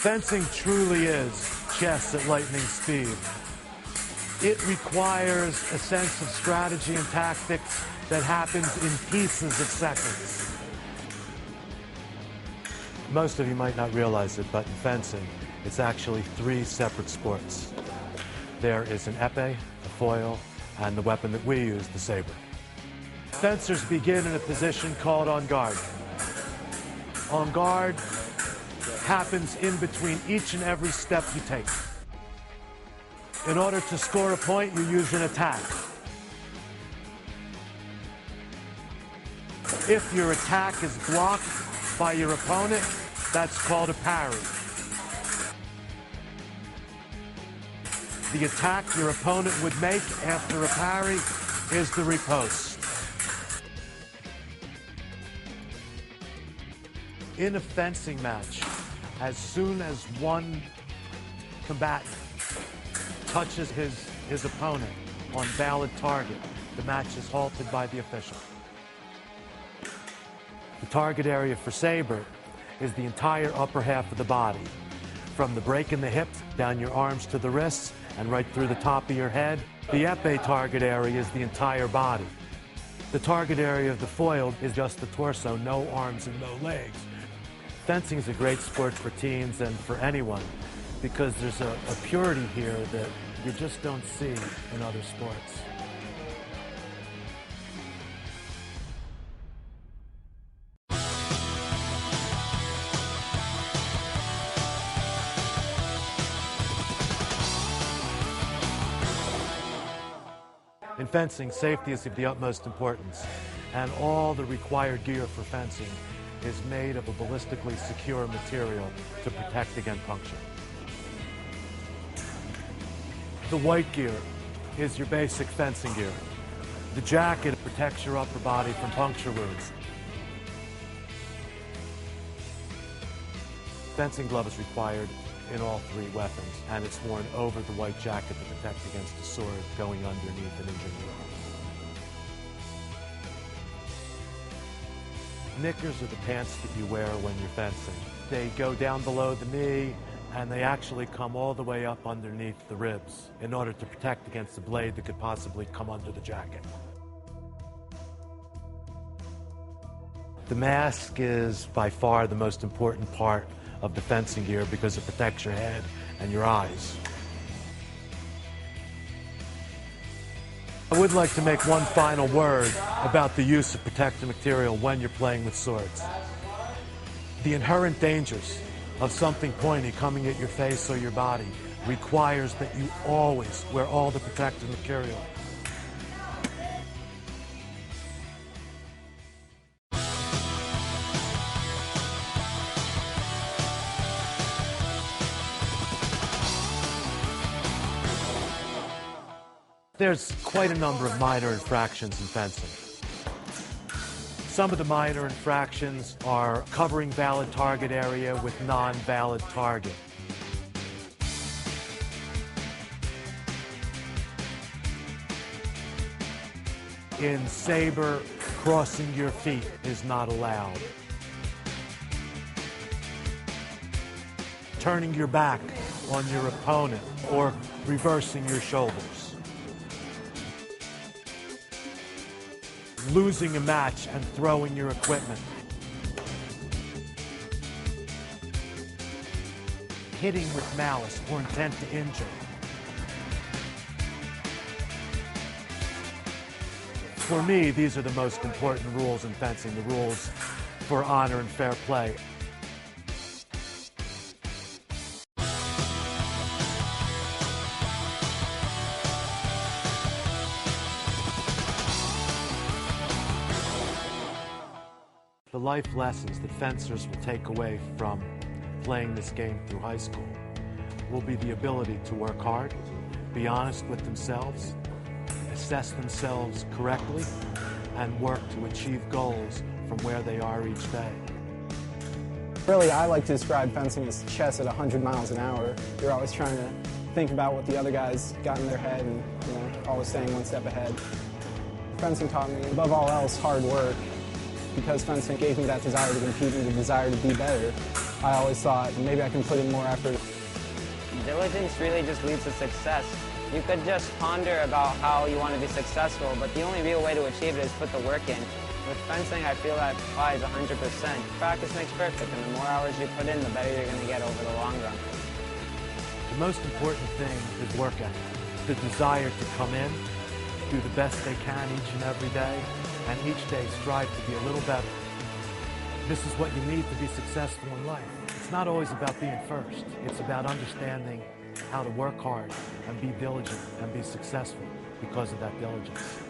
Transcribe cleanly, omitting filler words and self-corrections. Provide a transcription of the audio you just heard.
Fencing truly is chess at lightning speed. It requires a sense of strategy and tactics that happens in pieces of seconds. Most of you might not realize it, but in fencing, it's actually three separate sports. There is an épée, a foil, and the weapon that we use, the saber. Fencers begin in a position called en garde. En garde happens in between each and every step you take. In order to score a point, you use an attack. If your attack is blocked by your opponent, that's called a parry. The attack your opponent would make after a parry is the riposte. In a fencing match, as soon as one combatant touches his opponent on valid target, the match is halted by the official. The target area for saber is the entire upper half of the body, from the break in the hip, down your arms to the wrists, and right through the top of your head. The épée target area is the entire body. The target area of the foil is just the torso, no arms and no legs. Fencing is a great sport for teens and for anyone because there's a purity here that you just don't see in other sports. In fencing, safety is of the utmost importance, and all the required gear for fencing is made of a ballistically secure material to protect against puncture. The white gear is your basic fencing gear. The jacket protects your upper body from puncture wounds. Fencing glove is required in all three weapons, and it's worn over the white jacket to protect against a sword going underneath and injuring your arm. Knickers are the pants that you wear when you're fencing. They go down below the knee, and they actually come all the way up underneath the ribs in order to protect against the blade that could possibly come under the jacket. The mask is by far the most important part of the fencing gear because it protects your head and your eyes. I would like to make one final word about the use of protective material when you're playing with swords. The inherent dangers of something pointy coming at your face or your body requires that you always wear all the protective material. There's quite a number of minor infractions in fencing. Some of the minor infractions are covering valid target area with non-valid target. In saber, crossing your feet is not allowed. Turning your back on your opponent or reversing your shoulders. Losing a match and throwing your equipment. Hitting with malice or intent to injure. For me, these are the most important rules in fencing, the rules for honor and fair play. The life lessons that fencers will take away from playing this game through high school will be the ability to work hard, be honest with themselves, assess themselves correctly, and work to achieve goals from where they are each day. Really, I like to describe fencing as chess at 100 miles an hour. You're always trying to think about what the other guys got in their head and, always staying one step ahead. Fencing taught me, above all else, hard work, because fencing gave me that desire to compete and the desire to be better. I always thought maybe I can put in more effort. Diligence really just leads to success. You could just ponder about how you want to be successful, but the only real way to achieve it is put the work in. With fencing, I feel that applies 100%. Practice makes perfect, and the more hours you put in, the better you're going to get over the long run. The most important thing is work ethic, the desire to come in, do the best they can each and every day, and each day strive to be a little better. This is what you need to be successful in life. It's not always about being first. It's about understanding how to work hard and be diligent and be successful because of that diligence.